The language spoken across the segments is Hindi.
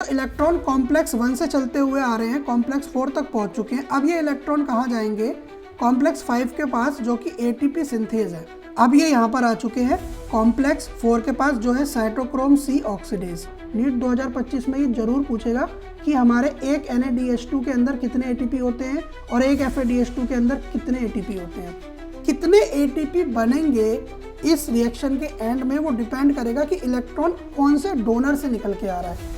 इलेक्ट्रॉन कॉम्प्लेक्स 1 से चलते हुए आ रहे हैं, कॉम्प्लेक्स 4 तक पहुंच चुके हैं। अब ये इलेक्ट्रॉन कहाँ जाएंगे? कॉम्प्लेक्स 5 के पास, जो कि एटीपी सिंथेज है। अब ये यहाँ पर आ चुके हैं कॉम्प्लेक्स 4 के पास, जो है साइटोक्रोम सी ऑक्सीडेज। नीट 2025 में ये जरूर पूछेगा कि हमारे एक NaDH2 के अंदर कितने एटीपी होते हैं और एक FADH2 के अंदर कितने एटीपी होते हैं। कितने एटीपी बनेंगे इस रिएक्शन के एंड में, वो डिपेंड करेगा कि इलेक्ट्रॉन कौन से डोनर से निकल के आ रहा है।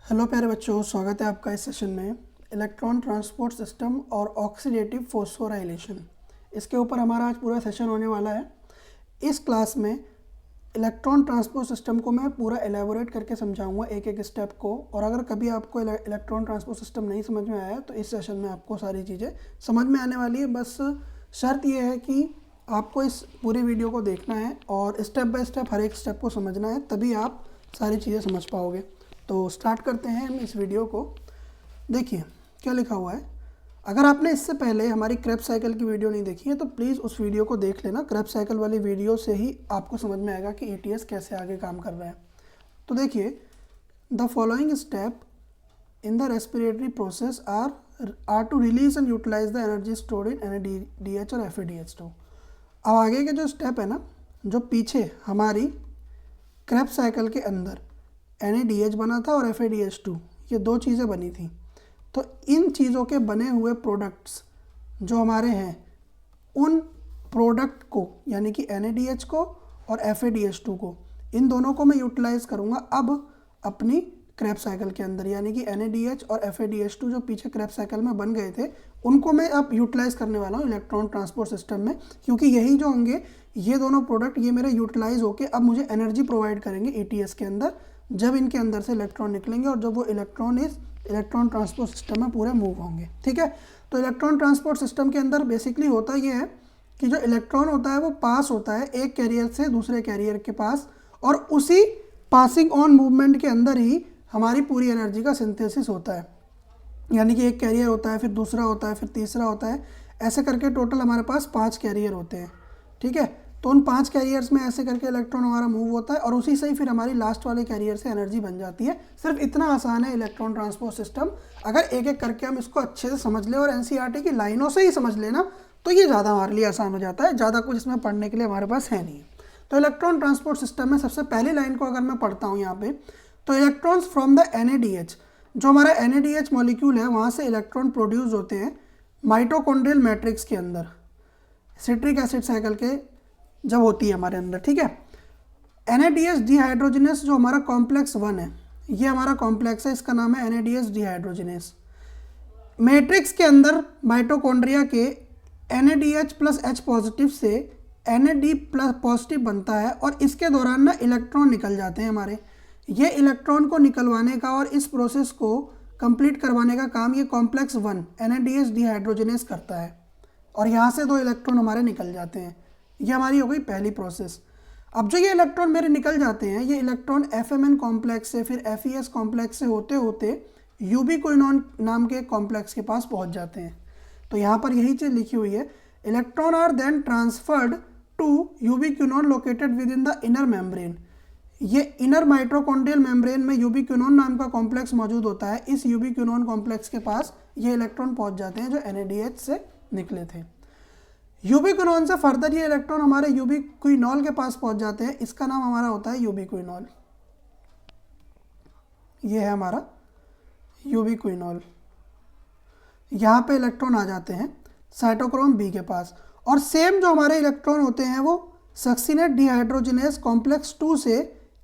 हेलो प्यारे बच्चों, स्वागत है आपका इस सेशन में। इलेक्ट्रॉन ट्रांसपोर्ट सिस्टम और ऑक्सीडेटिव फोस्फोराइलेशन, इसके ऊपर हमारा आज पूरा सेशन होने वाला है। इस क्लास में इलेक्ट्रॉन ट्रांसपोर्ट सिस्टम को मैं पूरा एलेबोरेट करके समझाऊंगा, एक एक स्टेप को। और अगर कभी आपको इलेक्ट्रॉन ट्रांसपोर्ट सिस्टम नहीं समझ में आया तो इस सेशन में आपको सारी चीज़ें समझ में आने वाली है। बस शर्त यह है कि आपको इस पूरी वीडियो को देखना है और स्टेप बाय स्टेप हर एक स्टेप को समझना है, तभी आप सारी चीज़ें समझ पाओगे। तो स्टार्ट करते हैं हम इस वीडियो को। देखिए क्या लिखा हुआ है। अगर आपने इससे पहले हमारी क्रेब्स साइकिल की वीडियो नहीं देखी है तो प्लीज़ उस वीडियो को देख लेना। क्रेब्स साइकिल वाली वीडियो से ही आपको समझ में आएगा कि ETS कैसे आगे काम कर रहा है। तो देखिए, the following step in the respiratory process are to release and utilise the energy stored in NaDH और FADH2। अब आगे के जो स्टेप है ना, जो पीछे हमारी क्रेब्स साइकिल के अंदर NaDH बना था और FADH2, ये दो चीज़ें बनी थी। तो इन चीज़ों के बने हुए प्रोडक्ट्स जो हमारे हैं, उन प्रोडक्ट को यानी कि NaDH को और FADH2 को, इन दोनों को मैं यूटिलाइज़ करूँगा अब अपनी क्रेब्स साइकिल के अंदर। यानी कि NaDH और FADH2 जो पीछे क्रेब्स साइकिल में बन गए थे, उनको मैं अब यूटिलाइज़ करने वाला हूँ इलेक्ट्रॉन ट्रांसपोर्ट सिस्टम में। क्योंकि यही जो होंगे, ये दोनों प्रोडक्ट, ये मेरे यूटिलाइज होकर अब मुझे एनर्जी प्रोवाइड करेंगे ETS के अंदर, जब इनके अंदर से इलेक्ट्रॉन निकलेंगे और जब वो इलेक्ट्रॉन इस इलेक्ट्रॉन ट्रांसपोर्ट सिस्टम में पूरे मूव होंगे। ठीक है। तो इलेक्ट्रॉन ट्रांसपोर्ट सिस्टम के अंदर बेसिकली होता ये है कि जो इलेक्ट्रॉन होता है वो पास होता है एक कैरियर से दूसरे कैरियर के पास, और उसी पासिंग ऑन मूवमेंट के अंदर ही हमारी पूरी एनर्जी का सिंथेसिस होता है। यानी कि एक कैरियर होता है, फिर दूसरा होता है, फिर तीसरा होता है, ऐसे करके टोटल हमारे पास 5 कैरियर होते हैं। ठीक है। तो उन 5 कैरियर्स में ऐसे करके इलेक्ट्रॉन हमारा मूव होता है और उसी से ही फिर हमारी लास्ट वाले कैरियर से एनर्जी बन जाती है। सिर्फ इतना आसान है इलेक्ट्रॉन ट्रांसपोर्ट सिस्टम। अगर एक एक करके हम इसको अच्छे से समझ ले और NCERT की लाइनों से ही समझ लेना तो ये ज़्यादा हमारे लिए आसान हो जाता है। ज़्यादा कुछ इसमें पढ़ने के लिए हमारे पास है नहीं। तो इलेक्ट्रॉन ट्रांसपोर्ट सिस्टम में सबसे पहली लाइन को अगर मैं पढ़ता हूँ यहाँ पे, तो इलेक्ट्रॉन्स फ्रॉम द NaDH, जो हमारा NaDH मॉलिक्यूल है, वहाँ से इलेक्ट्रॉन प्रोड्यूस होते हैं माइटोकॉन्ड्रियल मैट्रिक्स के अंदर, सिट्रिक एसिड साइकिल के जब होती है हमारे अंदर। ठीक है। NaDH डिहाइड्रोजिनेस जो हमारा कॉम्प्लेक्स 1 है, ये हमारा कॉम्प्लेक्स है, इसका नाम है NaDH डिहाइड्रोजिनेस। मैट्रिक्स के अंदर माइटोकॉन्ड्रिया के NaDH प्लस H पॉजिटिव से NAD प्लस पॉजिटिव बनता है और इसके दौरान ना इलेक्ट्रॉन निकल जाते हैं हमारे। ये इलेक्ट्रॉन को निकलवाने का और इस प्रोसेस को कंप्लीट करवाने का काम ये कॉम्प्लेक्स 1 NaDH डिहाइड्रोजिनेस करता है, और यहाँ से 2 इलेक्ट्रॉन हमारे निकल जाते हैं। ये हमारी हो गई पहली प्रोसेस। अब जो ये इलेक्ट्रॉन मेरे निकल जाते हैं, ये इलेक्ट्रॉन FMN कॉम्प्लेक्स से, फिर FES कॉम्प्लेक्स से होते होते यूबिक्विनोन नाम के कॉम्प्लेक्स के पास पहुंच जाते हैं। तो यहाँ पर यही चीज़ लिखी हुई है, electron are then transferred to ubiquinone located within the inner membrane. ये इनर माइटोकॉन्ड्रियल मेम्ब्रेन में यूबिक्विनोन नाम का कॉम्प्लेक्स मौजूद होता है। इस यूबिक्विनोन कॉम्प्लेक्स के पास ये इलेक्ट्रॉन पहुंच जाते हैं जो NaDH से निकले थे। यूबिक्विनोन से फर्दर ये इलेक्ट्रॉन हमारे यूबिक्विनॉल के पास पहुंच जाते हैं। इसका नाम हमारा होता है यूबिक्विनॉल। ये है हमारा यूबिक्विनॉल। यहाँ पे इलेक्ट्रॉन आ जाते हैं साइटोक्रोम B के पास, और सेम जो हमारे इलेक्ट्रॉन होते हैं वो सक्सिनेट डिहाइड्रोजिनेस कॉम्प्लेक्स 2 से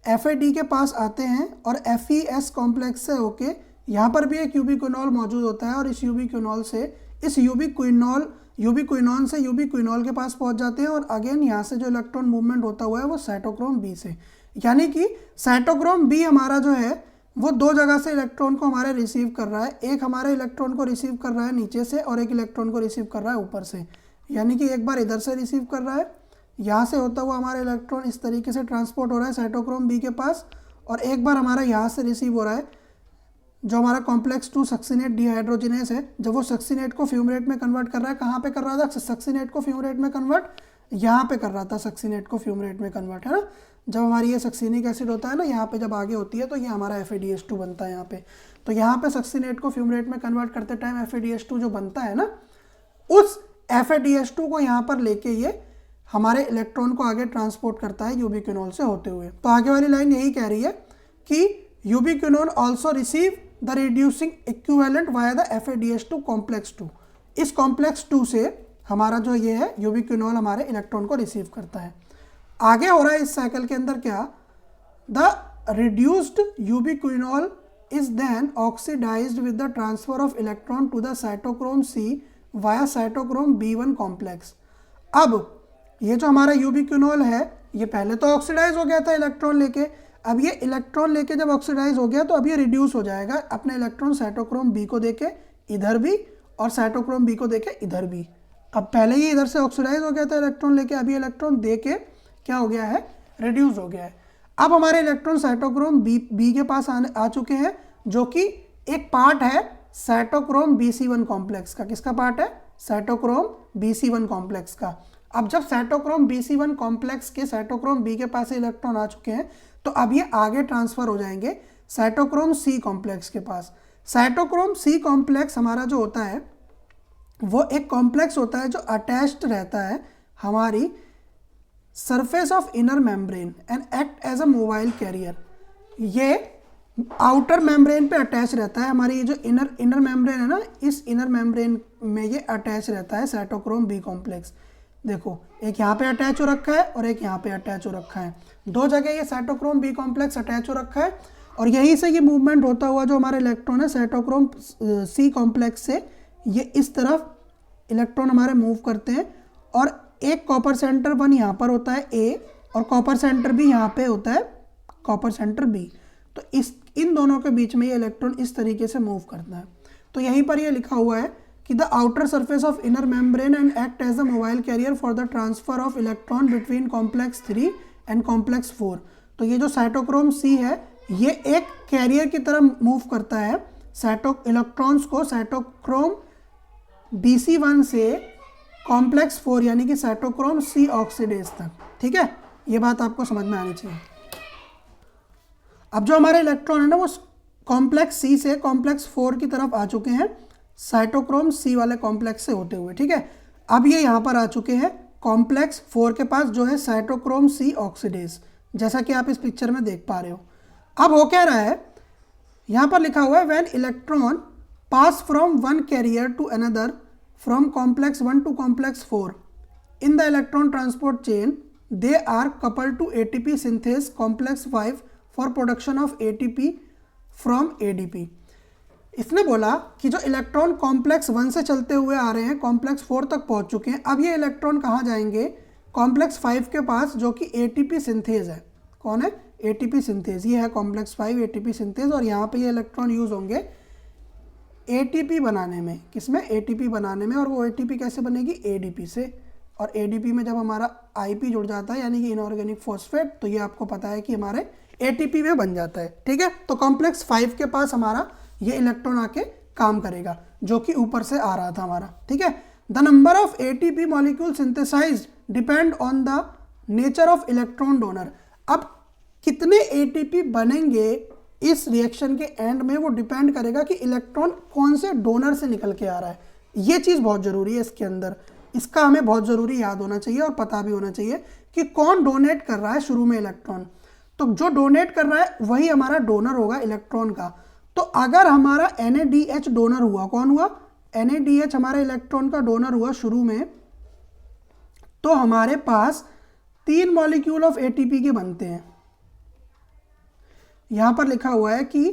FAD के पास आते हैं और FES कॉम्प्लेक्स से होके यहाँ पर भी एक यूबिक्विनॉल मौजूद होता है, और इस यूबिक्विनॉल से इस यूबिक्विनॉन से यूबिक्विनॉल के पास पहुंच जाते हैं। और अगेन यहाँ से जो इलेक्ट्रॉन मूवमेंट होता हुआ है वो साइटोक्रोम B से, यानी कि साइटोक्रोम B हमारा जो है वो 2 जगह से इलेक्ट्रॉन को हमारे रिसीव कर रहा है। एक हमारे इलेक्ट्रॉन को रिसीव कर रहा है नीचे से और एक इलेक्ट्रॉन को रिसीव कर रहा है ऊपर से। यानी कि एक बार इधर से रिसीव कर रहा है, यहाँ से होता हुआ हमारा इलेक्ट्रॉन इस तरीके से ट्रांसपोर्ट हो रहा है साइटोक्रोम B के पास, और एक बार हमारा यहाँ से रिसीव हो रहा है जो हमारा कॉम्प्लेक्स 2 सक्सीनेट डिहाइड्रोजिनेस है, जब वो सक्सीनेट को फ्यूमरेट में कन्वर्ट कर रहा है, कहाँ पे कर रहा था? सक्सीनेट को फ्यूमरेट में कन्वर्ट, यहाँ पे कर रहा था सक्सीनेट को फ्यूमरेट में कन्वर्ट, है ना। जब हमारी ये सक्सीनिक एसिड होता है ना, यहाँ पे जब आगे होती है तो ये हमारा FADH2 बनता है यहाँ पे। तो यहाँ पे सक्सीनेट को फ्यूमरेट में कन्वर्ट करते टाइम FADH2 जो बनता है ना, उस FADH2 को यहाँ पर लेके ये हमारे इलेक्ट्रॉन को आगे ट्रांसपोर्ट करता है यूबिक्विनोल से होते हुए। तो आगे वाली लाइन यही कह रही है कि ubiquinol also receive the reducing equivalent via the FADH2 complex 2। इस कॉम्प्लेक्स 2 से हमारा जो ये है यूबिक्विनोल हमारे इलेक्ट्रॉन को रिसीव करता है। आगे हो रहा है इस साइकिल के अंदर क्या, the reduced ubiquinol is then oxidised with the transfer of electron to the cytochrome C via cytochrome B1 complex. अब ये जो हमारा यूबिक्विनोल है, ये पहले तो ऑक्सीडाइज हो गया था इलेक्ट्रॉन लेके, अब ये इलेक्ट्रॉन लेके जब ऑक्सीडाइज हो गया तो अब ये रिड्यूस हो जाएगा अपने इलेक्ट्रॉन साइटोक्रोम B को देके इधर भी और साइटोक्रोम B को देके इधर भी। अब पहले ही इधर से ऑक्सीडाइज हो गया था इलेक्ट्रॉन लेके, अभी इलेक्ट्रॉन देके क्या हो गया है, रिड्यूस हो गया है। अब हमारे इलेक्ट्रॉन साइटोक्रोम B के पास आ चुके हैं, जो कि एक पार्ट है साइटोक्रोम BC1 कॉम्प्लेक्स का। किसका पार्ट है? साइटोक्रोम BC1 कॉम्प्लेक्स का। अब जब साइटोक्रोम BC1 कॉम्प्लेक्स के साइटोक्रोम B के पास से इलेक्ट्रॉन आ चुके हैं, तो अब ये आगे ट्रांसफर हो जाएंगे साइटोक्रोम C कॉम्प्लेक्स के पास। साइटोक्रोम C कॉम्प्लेक्स हमारा जो होता है वो एक कॉम्प्लेक्स होता है जो अटैच्ड रहता है हमारी surface of inner membrane and act as a mobile carrier. ये आउटर मेम्ब्रेन पे अटैच रहता है, हमारी ये जो इनर मेम्ब्रेन है ना, इस इनर मेम्ब्रेन में ये अटैच रहता है साइटोक्रोम B कॉम्प्लेक्स। देखो, एक यहाँ पे अटैच हो रखा है और एक यहाँ पे अटैच हो रखा है, दो जगह ये साइटोक्रोम B कॉम्प्लेक्स अटैच हो रखा है, और यहीं से ये मूवमेंट होता हुआ जो हमारे इलेक्ट्रॉन है साइटोक्रोम C कॉम्प्लेक्स से ये इस तरफ इलेक्ट्रॉन हमारे मूव करते हैं, और एक कॉपर सेंटर 1 यहाँ पर होता है A, और कॉपर सेंटर B यहाँ पे होता है कॉपर सेंटर B। तो इन दोनों के बीच में ये इलेक्ट्रॉन इस तरीके से मूव करता है। तो यहीं पर ये लिखा हुआ है कि the outer surface of inner membrane and act as a mobile carrier for the transfer of electron between complex 3 and complex 4। तो ये जो साइटोक्रोम C है ये एक कैरियर की तरह मूव करता है इलेक्ट्रॉन्स को साइटोक्रोम BC1 से कॉम्प्लेक्स 4 यानी कि साइटोक्रोम C ऑक्सीडेज तक। ठीक है, ये बात आपको समझ में आनी चाहिए। अब जो हमारे इलेक्ट्रॉन है ना वो कॉम्प्लेक्स C से कॉम्प्लेक्स 4 की तरफ आ चुके हैं साइटोक्रोम C वाले कॉम्प्लेक्स से होते हुए। ठीक है, अब ये यहाँ पर आ चुके हैं कॉम्प्लेक्स 4 के पास जो है साइटोक्रोम C ऑक्सीडेज, जैसा कि आप इस पिक्चर में देख पा रहे हो। अब हो क्या रहा है, यहाँ पर लिखा हुआ है when electron pass from one carrier to another from complex 1 to complex 4 in the electron transport chain they are coupled to ATP synthase complex 5 for production of ATP from ADP। इसने बोला कि जो इलेक्ट्रॉन कॉम्प्लेक्स 1 से चलते हुए आ रहे हैं कॉम्प्लेक्स 4 तक पहुंच चुके हैं, अब ये इलेक्ट्रॉन कहाँ जाएंगे? कॉम्प्लेक्स 5 के पास, जो कि ATP सिंथेज है। कौन है? ATP synthase. ये है कॉम्प्लेक्स 5 ATP सिंथेज, और यहाँ पे ये इलेक्ट्रॉन यूज होंगे ATP बनाने में। किसमें? ATP बनाने में। और वो ATP कैसे बनेगी? ADP से। और ADP में जब हमारा IP जुड़ जाता है यानी कि इनऑर्गेनिक फॉस्फेट, तो ये आपको पता है कि हमारे ATP में बन जाता है। ठीक है, तो कॉम्प्लेक्स 5 के पास हमारा ये इलेक्ट्रॉन आके काम करेगा, जो कि ऊपर से आ रहा था हमारा। ठीक है, the number of ATP molecule synthesised depend on the nature of electron donor. अब कितने ATP बनेंगे इस रिएक्शन के एंड में, वो डिपेंड करेगा कि इलेक्ट्रॉन कौन से डोनर से निकल के आ रहा है। ये चीज़ बहुत ज़रूरी है इसके अंदर, इसका हमें बहुत ज़रूरी याद होना चाहिए और पता भी होना चाहिए कि कौन डोनेट कर रहा है शुरू में इलेक्ट्रॉन। तो जो डोनेट कर रहा है वही हमारा डोनर होगा इलेक्ट्रॉन का। तो अगर हमारा NADH डोनर हुआ, कौन हुआ? NADH हमारे इलेक्ट्रॉन का डोनर हुआ शुरू में, तो हमारे पास 3 मॉलिक्यूल ऑफ ATP के बनते हैं। यहां पर लिखा हुआ है कि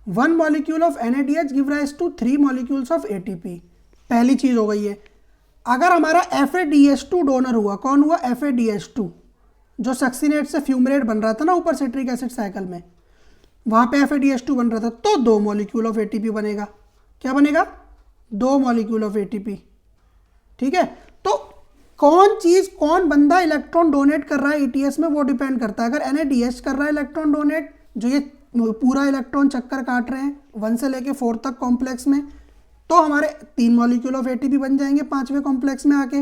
1 molecule of NADH give rise to 3 molecules of ATP। पहली चीज हो गई है। अगर हमारा FADH2 डोनर हुआ, कौन हुआ? FADH2, जो सक्सीनेट से फ्यूमरेट बन रहा था ना ऊपर सिट्रिक एसिड साइकिल में, वहां पे FADH2 बन रहा था, तो 2 मॉलिक्यूल ऑफ ATP बनेगा। क्या बनेगा? 2 मॉलिक्यूल ऑफ ATP। ठीक है, तो कौन बंदा इलेक्ट्रॉन डोनेट कर रहा है ETS में, वो डिपेंड करता है। अगर NADH कर रहा है इलेक्ट्रॉन डोनेट, जो ये पूरा इलेक्ट्रॉन चक्कर काट रहे हैं 1 से लेके 4 तक कॉम्प्लेक्स में, तो हमारे 3 मॉलिक्यूल ऑफ एटीपी बन जाएंगे 5वें कॉम्प्लेक्स में आके।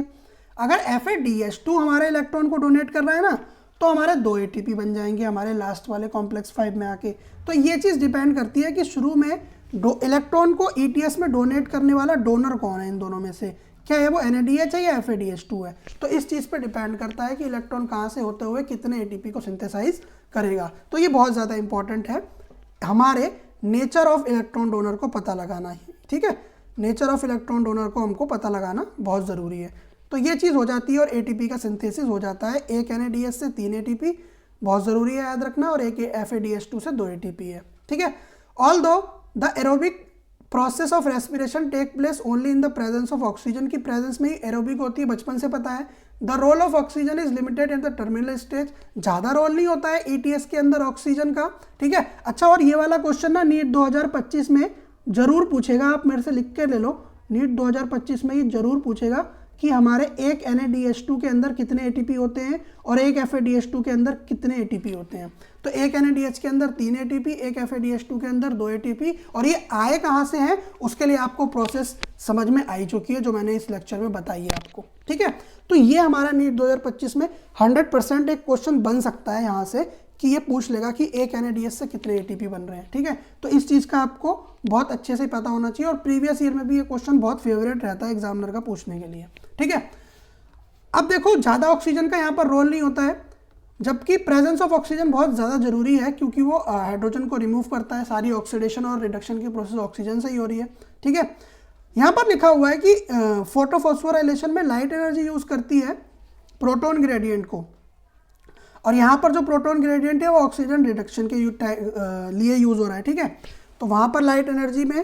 अगर FADH2 हमारे इलेक्ट्रॉन को डोनेट कर रहा है ना, तो हमारे 2 एटीपी बन जाएंगे हमारे लास्ट वाले कॉम्प्लेक्स 5 में आके। तो ये चीज़ डिपेंड करती है कि शुरू में इलेक्ट्रॉन को ETS में डोनेट करने वाला डोनर कौन है इन दोनों में से, क्या है वो NADH है या FADH2 है। तो इस चीज़ पे डिपेंड करता है कि इलेक्ट्रॉन कहाँ से होते हुए कितने ATP को सिंथेसाइज करेगा। तो ये बहुत ज़्यादा इंपॉर्टेंट है हमारे नेचर ऑफ इलेक्ट्रॉन डोनर को पता लगाना ही, ठीक है। नेचर ऑफ इलेक्ट्रॉन डोनर को हमको पता लगाना बहुत ज़रूरी है। तो ये चीज़ हो जाती है और ATP का सिंथेसिस हो जाता है। एक NADH से 3 ATP बहुत ज़रूरी है याद रखना, और एक FADH2 से 2 ATP है, ठीक है। Although the aerobic process of respiration take place only in the presence of oxygen, की प्रेजेंस में ही एरोबिक होती है, बचपन से पता है। The role of oxygen is limited at the terminal stage, ज़्यादा रोल नहीं होता है ETS के अंदर ऑक्सीजन का, ठीक है। अच्छा, और ये वाला क्वेश्चन ना नीट 2025 में जरूर पूछेगा, आप मेरे से लिख के ले लो, नीट 2025 में ये जरूर पूछेगा कि हमारे एक NADH2 के अंदर कितने ATP होते हैं और एक FADH2 के अंदर कितने ATP होते हैं। तो एक NADH के अंदर 3 ATP, एक FADH2 के अंदर 2 ATP, और ये आए कहाँ से हैं उसके लिए आपको प्रोसेस समझ में आई चुकी है जो मैंने इस लेक्चर में बताई है आपको, ठीक है। तो ये हमारा नीट 2025 में 100% एक क्वेश्चन बन सकता है यहाँ से कि ये पूछ लेगा कि एक NADH से कितने ATP बन रहे हैं, ठीक है। तो इस चीज़ का आपको बहुत अच्छे से पता होना चाहिए, और प्रीवियस ईयर में भी ये क्वेश्चन बहुत फेवरेट रहता है एग्जामिनर का पूछने के लिए, ठीक है। अब देखो, ज़्यादा ऑक्सीजन का यहाँ पर रोल नहीं होता है, जबकि प्रेजेंस ऑफ ऑक्सीजन बहुत ज़्यादा जरूरी है, क्योंकि वो हाइड्रोजन को रिमूव करता है। सारी ऑक्सीडेशन और रिडक्शन की प्रोसेस ऑक्सीजन से ही हो रही है, ठीक है। यहाँ पर लिखा हुआ है कि फोटोफॉस्फोराइलेशन में लाइट एनर्जी यूज़ करती है प्रोटॉन ग्रेडियंट को, और यहाँ पर जो प्रोटॉन ग्रेडियंट है वो ऑक्सीजन रिडक्शन के लिए यूज़ हो रहा है, ठीक है। तो वहाँ पर लाइट एनर्जी में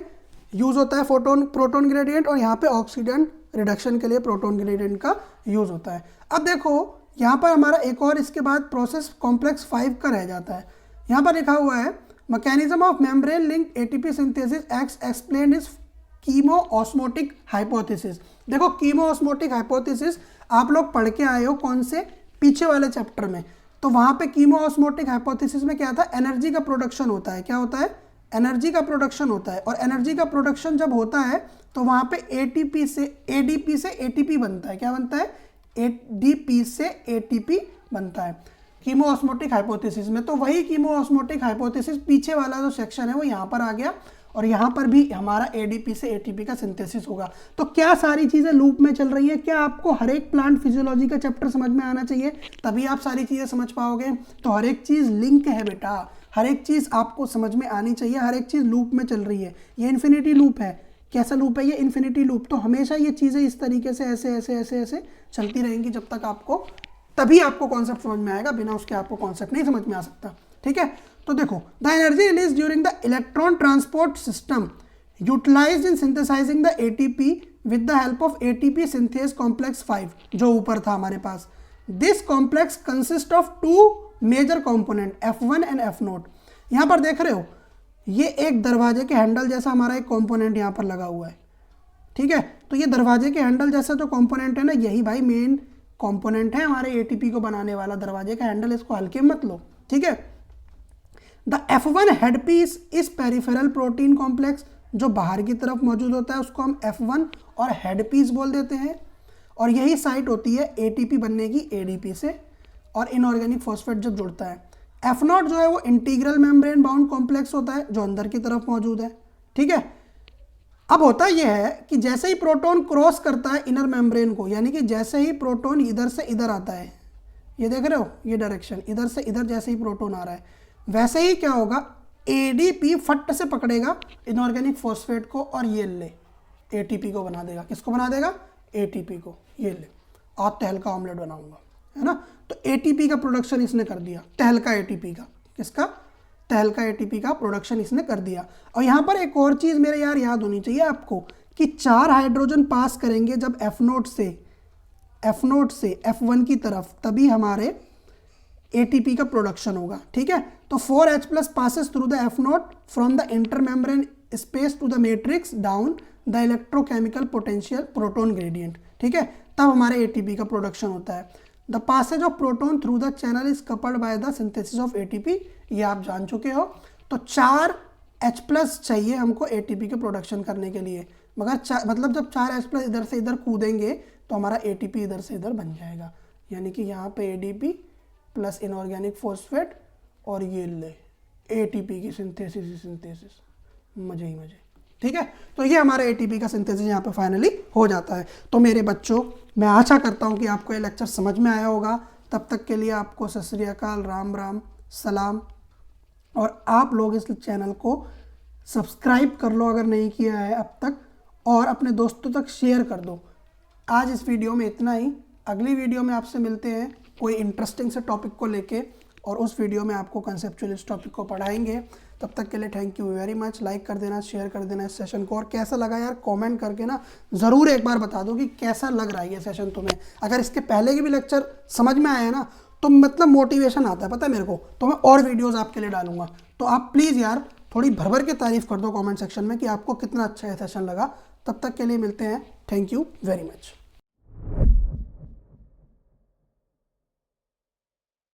यूज़ होता है प्रोटॉन ग्रेडियंट, और यहाँ पे ऑक्सीजन रिडक्शन के लिए प्रोटॉन ग्रेडियंट का यूज़ होता है। अब देखो यहाँ पर हमारा एक और इसके बाद प्रोसेस कॉम्प्लेक्स 5 का रह जाता है। यहाँ पर लिखा हुआ है mechanism of membrane link ATP synthesis explain is chemo osmotic hypothesis. देखो, कीमो ऑस्मोटिक हाइपोथेसिस आप लोग पढ़ के आए हो कौन से, पीछे वाले चैप्टर में। तो वहाँ पे कीमो ऑस्मोटिक हाइपोथेसिस में क्या था, एनर्जी का प्रोडक्शन होता है। क्या होता है? एनर्जी का प्रोडक्शन होता है, और एनर्जी का प्रोडक्शन जब होता है तो वहाँ पे ADP से ATP बनता है। क्या बनता है? ADP से ATP बनता है कीमो ऑस्मोटिक हाइपोथेसिस में। तो वही कीमो ऑस्मोटिक हाइपोथेसिस पीछे वाला जो सेक्शन है वो यहाँ पर आ गया, और यहाँ पर भी हमारा ADP से ATP का सिंथेसिस होगा। तो क्या सारी चीज़ें लूप में चल रही है? क्या आपको हर एक प्लांट फिजियोलॉजी का चैप्टर समझ में आना चाहिए, तभी आप सारी चीज़ें समझ पाओगे। तो हर एक चीज़ लिंक है बेटा, हर एक चीज़ आपको समझ में आनी चाहिए, हर एक चीज़ लूप में चल रही है। ये इन्फिनिटी लूप है। कैसा लूप है ये? Infinity loop. तो हमेशा ये चीज़ें इस तरीके से ऐसे ऐसे ऐसे ऐसे चलती रहेंगी जब तक आपको, तभी आपको कॉन्सेप्ट समझ में आएगा, बिना उसके आपको कॉन्सेप्ट नहीं समझ में आ सकता। ठीक है, तो देखो, the energy release during the electron transport system utilised in synthesising the ATP with the help of ATP synthase complex 5 जो ऊपर था हमारे पास। This complex consist of 2 major component F1 and F0। यहाँ पर देख रहे हो, ये एक दरवाजे के हैंडल जैसा हमारा एक कॉम्पोनेंट यहाँ पर लगा हुआ है। ठीक है, तो ये दरवाजे के हैंडल जैसा जो कॉम्पोनेंट है ना, यही भाई मेन कॉम्पोनेंट है हमारे ATP को बनाने वाला। दरवाजे का हैंडल, इसको हल्के मत लो। ठीक है, द F1 हेड पीस इस पेरिफेरल प्रोटीन कॉम्प्लेक्स, जो बाहर की तरफ मौजूद होता है उसको हम F1 और हेड पीस बोल देते हैं, और यही साइट होती है ATP बनने की ADP से, और इनऑर्गेनिक फॉस्फेट जब जुड़ता है। F0 जो है वो इंटीग्रल मेम्ब्रेन बाउंड कॉम्प्लेक्स होता है जो अंदर की तरफ मौजूद है। ठीक है, अब होता यह है कि जैसे ही प्रोटॉन क्रॉस करता है इनर मेम्ब्रेन को, यानी कि जैसे ही प्रोटॉन इधर से इधर आता है, ये देख रहे हो ये डायरेक्शन, इधर से इधर जैसे ही प्रोटॉन आ रहा है, वैसे ही क्या होगा, ADP फट से पकड़ेगा इनऑर्गेनिक फॉस्फेट को और ये ले ATP को बना देगा। किसको बना देगा? ATP को। ये ले, आज तहलका ऑमलेट बनाऊंगा, है ना। तो ATP का प्रोडक्शन इसने कर दिया, तहलका ATP का। किसका? तहलका ATP का प्रोडक्शन इसने कर दिया। और यहाँ पर एक और चीज़ मेरे यार याद होनी चाहिए आपको, कि 4 हाइड्रोजन पास करेंगे जब F0 से F1 की तरफ, तभी हमारे ATP का प्रोडक्शन होगा। ठीक है, तो 4H+ passes through the F0 from the intermembrane space to the matrix down the electrochemical potential proton gradient। ठीक है, तब हमारे ATP का प्रोडक्शन होता है। The passage of proton through the channel is coupled by the synthesis of ATP, ये आप जान चुके हो। तो 4 H+ चाहिए हमको ATP के प्रोडक्शन करने के लिए, मगर मतलब जब 4 H+ इधर से इधर कूदेंगे तो हमारा ATP इधर से इधर बन जाएगा, यानी कि यहाँ पे ADP प्लस इनऑर्गेनिक फॉस्फेट और ये ले ATP की सिंथेसिस, मजे ही मजे। ठीक है, तो ये हमारा ATP का सिंथेसिस यहाँ पे फाइनली हो जाता है। तो मेरे बच्चों, मैं आशा करता हूँ कि आपको ये लेक्चर समझ में आया होगा। तब तक के लिए आपको सत श्री अकाल, राम राम, सलाम। और आप लोग इस चैनल को सब्सक्राइब कर लो अगर नहीं किया है अब तक, और अपने दोस्तों तक शेयर कर दो। आज इस वीडियो में इतना ही। अगली वीडियो में आपसे मिलते हैं कोई इंटरेस्टिंग से टॉपिक को लेके, और उस वीडियो में आपको कंसेप्चुअल इस टॉपिक को पढ़ाएंगे। तब तक के लिए thank you very much. Like कर देना, शेयर कर देना इस सेशन को, और कैसा लगा यार कमेंट करके ना ज़रूर एक बार बता दो कि कैसा लग रहा है ये सेशन तुम्हें। अगर इसके पहले के भी लेक्चर समझ में आए ना तो मतलब मोटिवेशन आता है, पता है मेरे को, तो मैं और वीडियोस आपके लिए डालूंगा। तो आप प्लीज़ यार थोड़ी भर भर के तारीफ़ कर दो कमेंट सेक्शन में कि आपको कितना अच्छा ये सेशन लगा। तब तक के लिए मिलते हैं, थैंक यू वेरी मच।